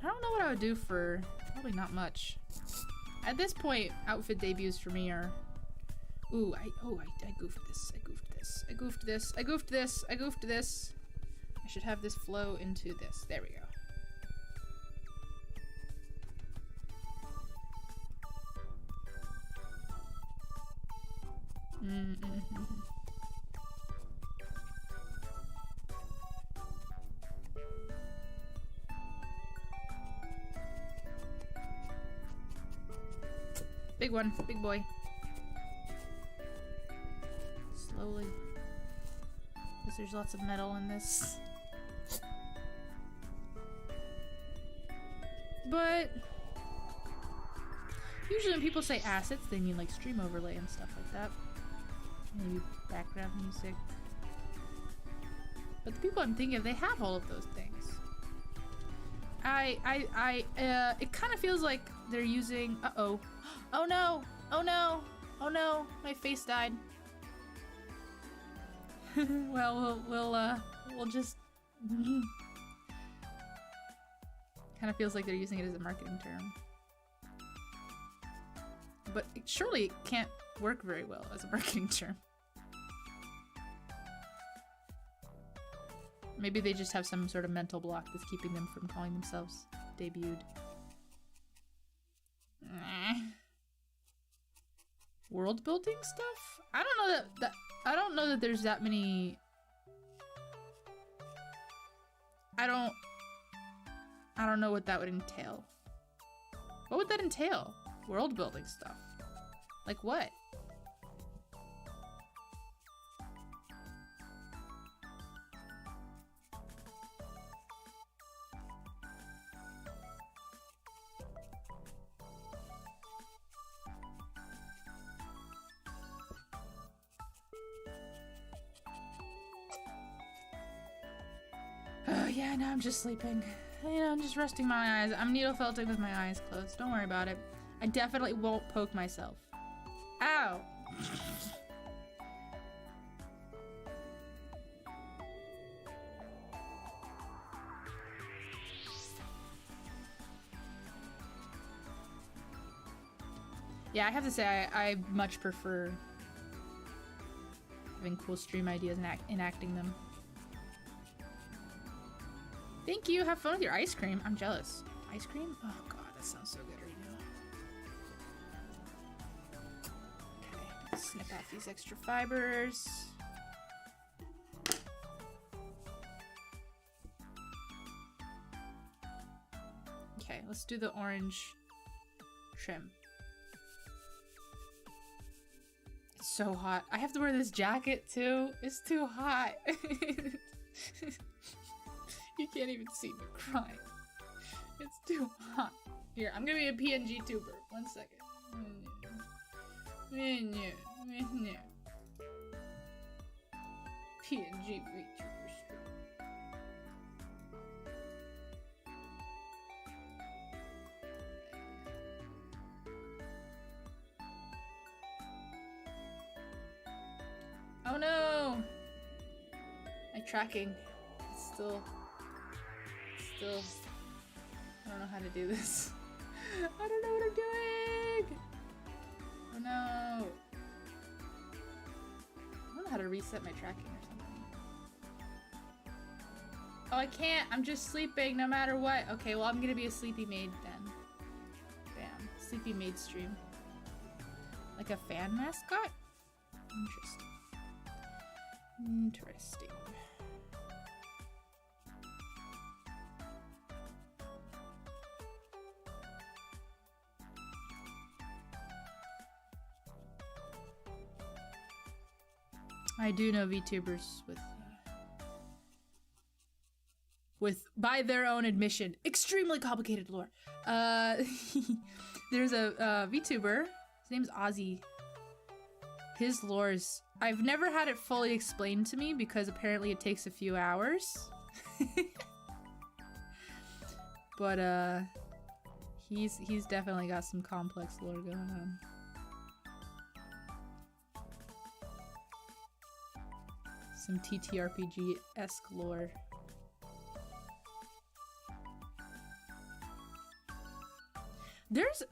Speaker 1: don't know what I would do for, probably not much. At this point, outfit debuts for me are, ooh, I goofed this, I goofed this, I goofed this, I goofed this, I goofed this. I should have this flow into this. There we go. Big one, big boy. Slowly. Because there's lots of metal in this. But usually when people say assets, they mean like stream overlay and stuff like that. Maybe background music. But the people I'm thinking of, they have all of those things. It kind of feels like they're using, uh-oh. Oh no! Oh no! Oh no! My face died. Well, we'll just... Kind of feels like they're using it as a marketing term. But surely it can't work very well as a marketing term. Maybe they just have some sort of mental block that's keeping them from calling themselves debuted. World building stuff? I don't know that I don't know that there's that many. I don't know what that would entail. What would that entail? World building stuff. Like what? Oh yeah, now I'm just sleeping. You know, I'm just resting my eyes. I'm needle felting with my eyes closed. Don't worry about it. I definitely won't poke myself. Ow! Yeah, I have to say, I much prefer having cool stream ideas and enacting them. Thank you. Have fun with your ice cream. I'm jealous. Ice cream? Oh god, that sounds so good right now. Okay, let's snip out these extra fibers. Okay, let's do the orange trim. It's so hot. I have to wear this jacket too. It's too hot. You can't even see me crying. It's too hot. Here, I'm gonna be a PNG tuber. 1 second. PNG VTuber stream. Oh no! My tracking. It's still... I don't know how to do this. I don't know what I'm doing! Oh no! I don't know how to reset my tracking or something. Oh, I can't! I'm just sleeping no matter what! Okay, well I'm gonna be a sleepy maid then. Bam. Sleepy maid stream. Like a fan mascot? Interesting. Interesting. I do know VTubers with by their own admission, extremely complicated lore. There's a VTuber. His name's Ozzy. His lore is... I've never had it fully explained to me because apparently it takes a few hours. But he's definitely got some complex lore going on. Some TTRPG-esque lore. There's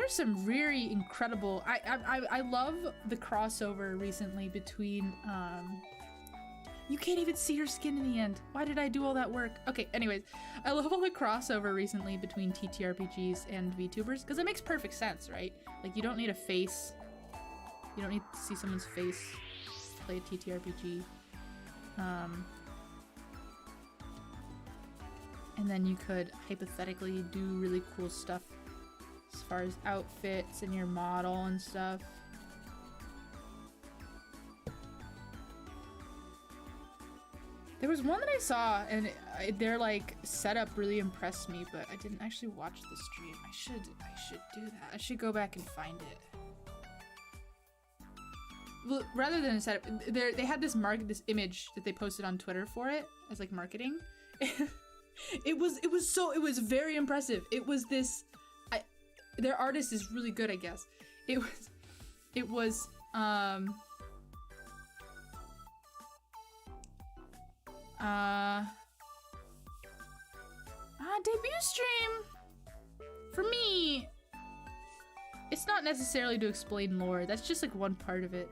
Speaker 1: some really incredible... I love the crossover recently between, you can't even see her skin in the end. Why did I do all that work? Okay, anyways, I love all the crossover recently between TTRPGs and VTubers, because it makes perfect sense, right? Like, you don't need a face. You don't need to see someone's face to play a TTRPG. And then you could hypothetically do really cool stuff as far as outfits and your model and stuff. There was one that I saw and their like setup really impressed me, but I didn't actually watch the stream. I should do that. I should go back and find it. Well, rather than a setup, they had this image that they posted on Twitter for it as like marketing. It was very impressive. It was this, their artist is really good, I guess. It was debut stream for me. It's not necessarily to explain lore. That's just like one part of it.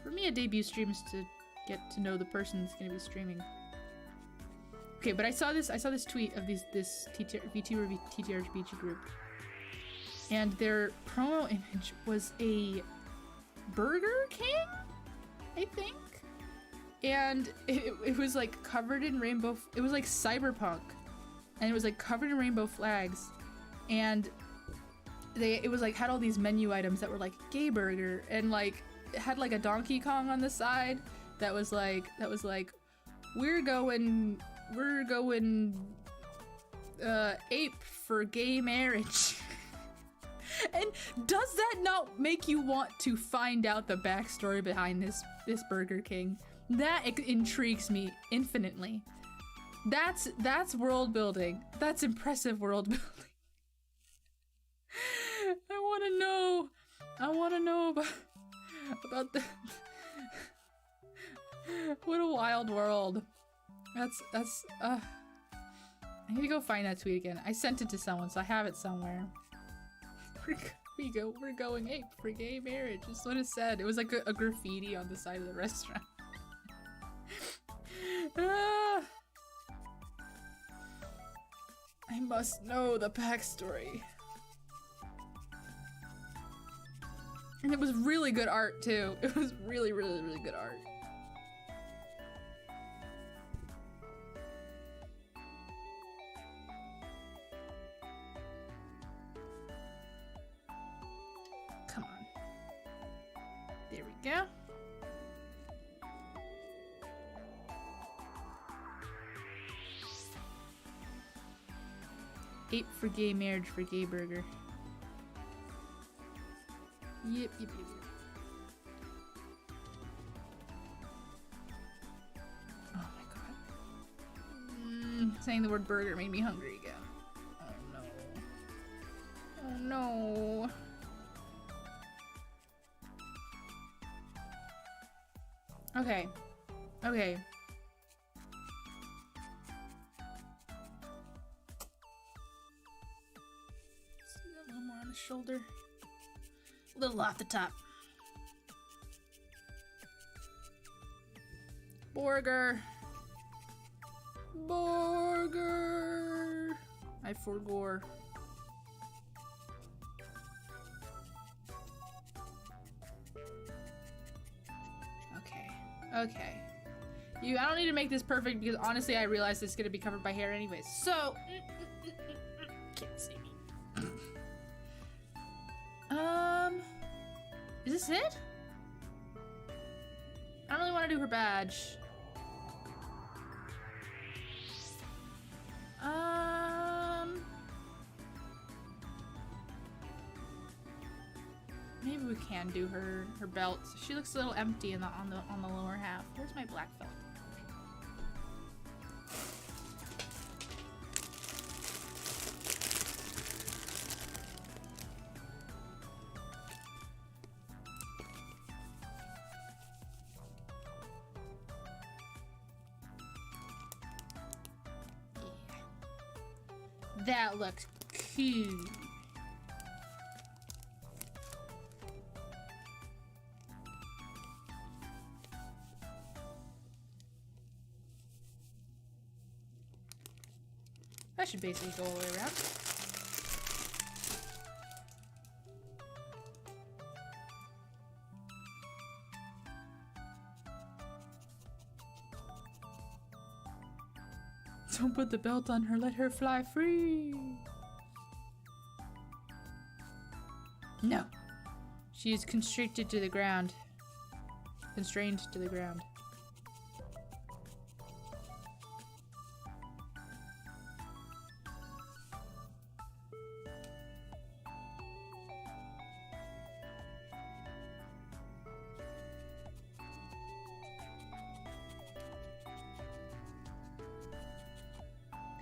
Speaker 1: For me, a debut stream is to get to know the person that's gonna be streaming. Okay, but I saw this tweet of this VTuber TTRPG group, and their promo image was a Burger King, I think, and it was like covered in rainbow. It was like cyberpunk, and it was like covered in rainbow flags, and it was like had all these menu items that were like gay burger, and like it had like a Donkey Kong on the side that was like we're going ape for gay marriage. And does that not make you want to find out the backstory behind this Burger King? That intrigues me infinitely. That's world building. That's impressive world building. I want to know about the what a wild world. That's I need to go find that tweet again. I sent it to someone, so I have it somewhere. We're going ape for gay marriage. That's what it said. It was like a graffiti on the side of the restaurant. I must know the backstory. And it was really good art too. It was really, really, really good art. Come on. There we go. Ape for gay marriage for gay burger. Yep. Oh my god. Saying the word burger made me hungry again. Oh no. Oh no. Okay. Okay. A little more on the shoulder. A little off the top. Burger. Burger. I forgore. Okay. Okay. I don't need to make this perfect because honestly I realize it's gonna be covered by hair anyways. So can't see me. Is this it? I don't really want to do her badge. Maybe we can do her belt. She looks a little empty on the lower half. Where's my black felt? That looks cute. That should basically go all the way around. Don't put the belt on her, let her fly free. No. She is constricted to the ground. Constrained to the ground.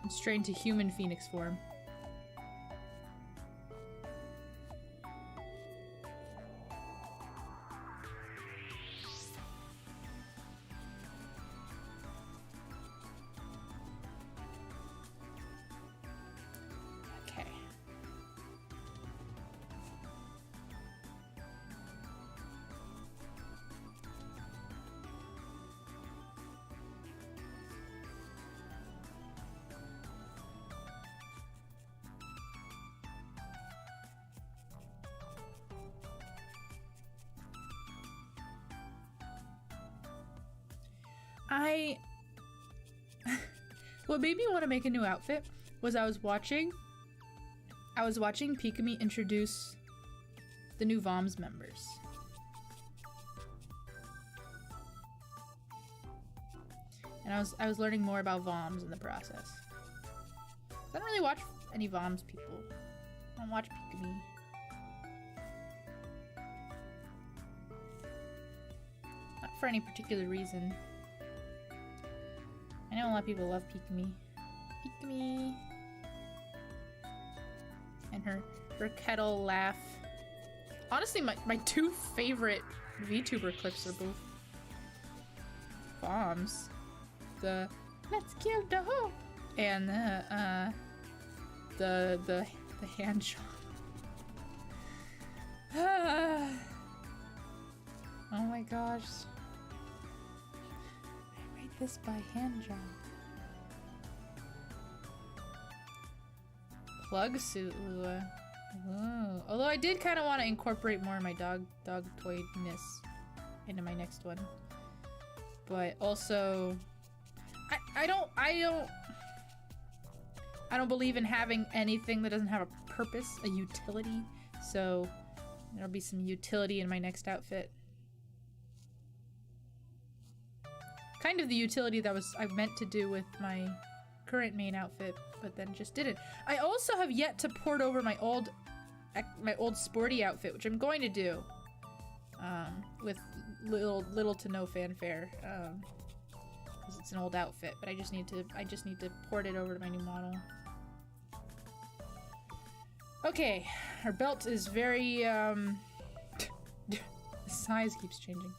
Speaker 1: Constrained to human phoenix form. Okay. What made me want to make a new outfit was I was watching Pikami introduce the new VOMS members. And I was learning more about VOMS in the process. I don't really watch any VOMS people. I don't watch Pikami. Not for any particular reason. I know a lot of people love Pikami. Pikami! And her kettle laugh. Honestly, my two favorite VTuber clips are both bombs. The "Let's kill the hoe" and the hand job. Oh my gosh. This by hand job. Plug suit Lua. Ooh. Although I did kind of want to incorporate more of my dog toy-ness into my next one. But also I don't believe in having anything that doesn't have a purpose, a utility. So there'll be some utility in my next outfit. Kind of the utility that I meant to do with my current main outfit, but then just didn't. I also have yet to port over my old sporty outfit, which I'm going to do with little to no fanfare, because it's an old outfit. But I just need to port it over to my new model. Okay, our belt is very the size keeps changing.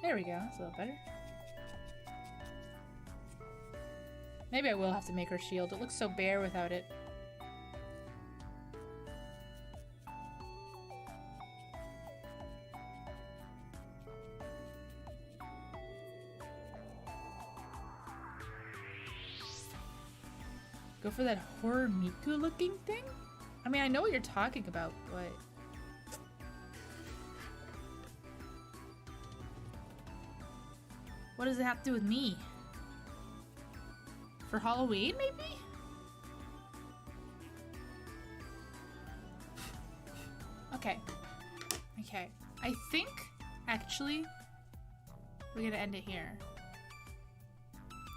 Speaker 1: There we go. That's a little better. Maybe I will have to make her shield. It looks so bare without it. Go for that horror Miku looking thing? I mean, I know what you're talking about, but... What does it have to do with me? For Halloween, maybe? Okay. Okay. I think, actually, we're gonna end it here.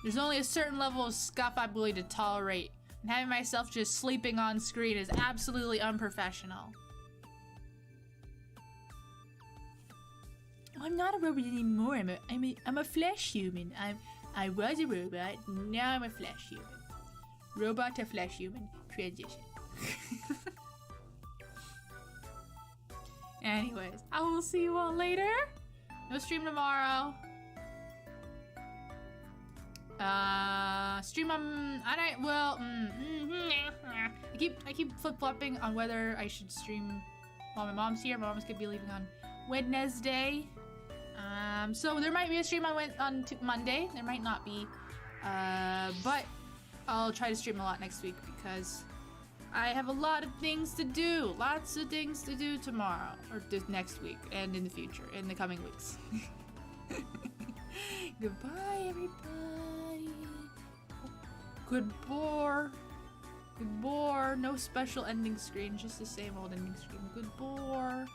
Speaker 1: There's only a certain level of scuff I'm willing to tolerate, and having myself just sleeping on screen is absolutely unprofessional. I'm not a robot anymore. I'm a flesh human. I was a robot. Now I'm a flesh human. Robot to flesh human transition. Anyways, I will see you all later. No stream tomorrow. Stream on. I keep flip-flopping on whether I should stream while my mom's here. My mom's gonna be leaving on Wednesday. So there might be a stream on Monday. There might not be. But I'll try to stream a lot next week because I have a lot of things to do. Lots of things to do tomorrow, or this next week, and in the future, in the coming weeks. Goodbye, everybody. Good bore. Good bore. No special ending screen, just the same old ending screen. Good bore.